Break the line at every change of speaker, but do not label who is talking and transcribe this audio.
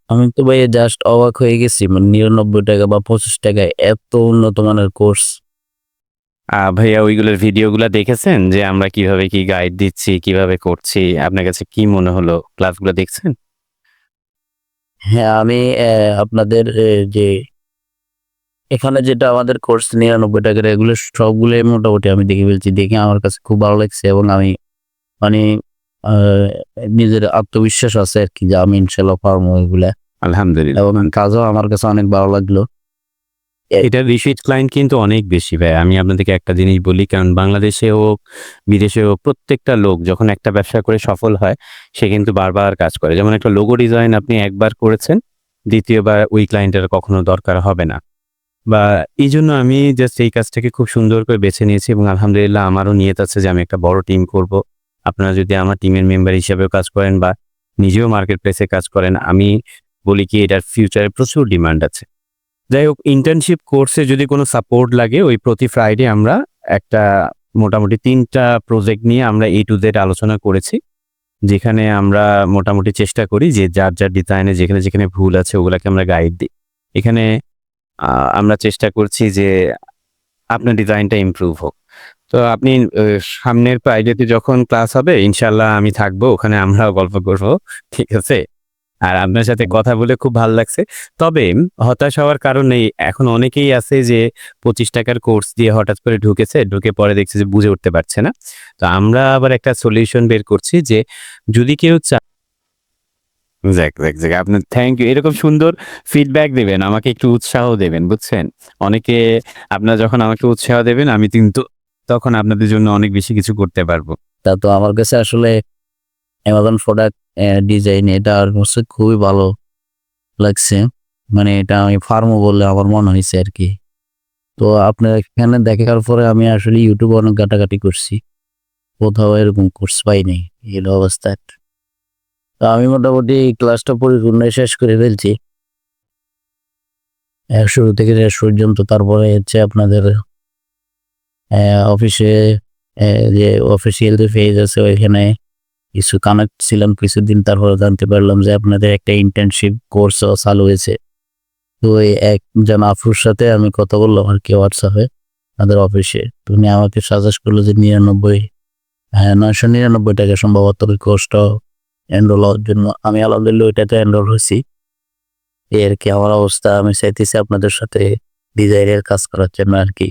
আমি তো ভাই জাস্ট অবাক হয়ে গেছি। মানে ৳৯৯ বা ৳২৫ এত উন্নত মানের কোর্স।
ভাইয়া ওইগুলোর ভিডিওগুলা দেখেছেন যে আমরা কিভাবে কি গাইড দিচ্ছি, কিভাবে করছি? আপনার কাছে কি মনে হলো? ক্লাসগুলো দেখছেন?
হ্যাঁ, আমি আপনাদের যে এখানে যেটা আমাদের কোর্স ৳৯৯ এগুলো সবগুলোই মোটামুটি আমি দেখে ফেলছি। দেখে আমার কাছে খুব ভালো লাগছে এবং আমি মানে আ নিজের আত্মবিশ্বাস আছে আরকি যে আমি ইনশাআল্লাহ পারবো এগুলা। এবং
আলহামদুলিল্লাহ।
কাজও আমার কাছে অনেক ভালো লাগলো। এ
এটার রিপিট ক্লায়েন্ট কিন্তু অনেক বেশি ভাইয়া। আমি আপনাদেরকে একটা জিনিস বলি, কারণ বাংলাদেশে হোক, বিদেশে হোক প্রত্যেকটা লোক যখন একটা ব্যবসা করে সফল হয়, সে কিন্তু বারবার কাজ করে। যেমন একটা লোগো ডিজাইন আপনি একবার করেছেন, দ্বিতীয়বার ওই ক্লায়েন্টের কখনো দরকার হবে না। বা এইজন্য আমি জাস্ট এই কাজটাকে খুব সুন্দর করে বেছে নিয়েছি এবং আলহামদুলিল্লাহ আমারও নিয়ত আছে যে আমি একটা বড় টিম করব। আপনারা যদি আমার টিমের মেম্বার হিসেবেও কাজ করেন বা নিজেও মার্কেট প্লেসে কাজ করেন, আমি বলি কি এটার ফিউচারে প্রচুর ডিমান্ড আছে। যাই হোক, ইন্টার্নশিপ কোর্সে যদি কোনো সাপোর্ট লাগে, ওই প্রতি ফ্রাইডে আমরা একটা মোটামুটি ৩ টা প্রজেক্ট নিয়ে আমরা A to Z আলোচনা করেছি। যেখানে আমরা মোটামুটি চেষ্টা করি যে যার ডিজাইনে যেখানে ভুল আছে ওগুলাকে আমরা গাইড দিই। এখানে আ আমরা চেষ্টা করছি যে আপনার ডিজাইনটা ইমপ্রুভ হোক। তো আপনি সামনের ফ্রাইডেতে যখন ক্লাস হবে ইনশাআল্লাহ আমি থাকবো। ওখানে আমরাও গল্প করব। ঠিক আছে? আর আপনার সাথে কথা বলে খুব ভাল লাগছে। তবে হতাশ হওয়ার কারণ নেই। এখন অনেকেই আছে যে ৳২৫ র কোর্স দিয়ে হঠাৎ করে ঢুকেছে। ঢুকে পরে দেখছে যে বুঝে উঠতে পারছে না। তো আমরা আবার একটা সলিউশন বের করছি যে যদি কেউ যাক। আপনার থ্যাংক ইউ। এরকম সুন্দর ফিডব্যাক দিবেন। আমাকে একটু উৎসাহ দেবেন, বুঝছেন? অনেকে আপনারা যখন আমাকে উৎসাহ দেবেন আমি কিন্তু তখন আপনাদের জন্য অনেক বেশি কিছু করতে পারবো।
তা তো আমার কাছে আসলে Amazon প্রোডাক্ট ডিজাইন এটা আমার কাছে খুবই ভালো লাগছে। মানে এটা আমি পারবো বলে আমার মনে হইছে আরকি। তো আপনার এখানে দেখার পরে আমি আসলে YouTube এ অনেক ঘাটাঘাটি করছি। কোথাও এরকম কোর্স পাই নাই। এই হলো অবস্থা। তো আমি মোটামুটি ক্লাসটা পরিপূর্ণ শেষ করে ফেলছি। শুরু থেকে শেষ পর্যন্ত। তারপরে হচ্ছে আপনাদের অফিসে যে অফিসিয়াল যে পেজ আছে ওইখানে কিছু কানেক্ট ছিলাম কিছুদিন। তারপরে জানতে পারলাম যে আপনাদের একটা ইন্টার্নশিপ কোর্সও চালু হয়েছে। তো ওই একজন আপুর সাথে আমি কথা বললাম আরকি WhatsApp-এ তাদের অফিসে। তো উনি আমাকে সাজেস্ট করলো যে ৳৯৯৯ সম্ভবত ওই কোর্সটাও এনরোল হওয়ার জন্য। আমি আলহামদুলিল্লাহ ওইটাতে এনরোল হইছি। এই আরকি আমার অবস্থা। আমি চাইতেছি আপনাদের সাথে ডিজাইনের কাজ করার জন্য আরকি।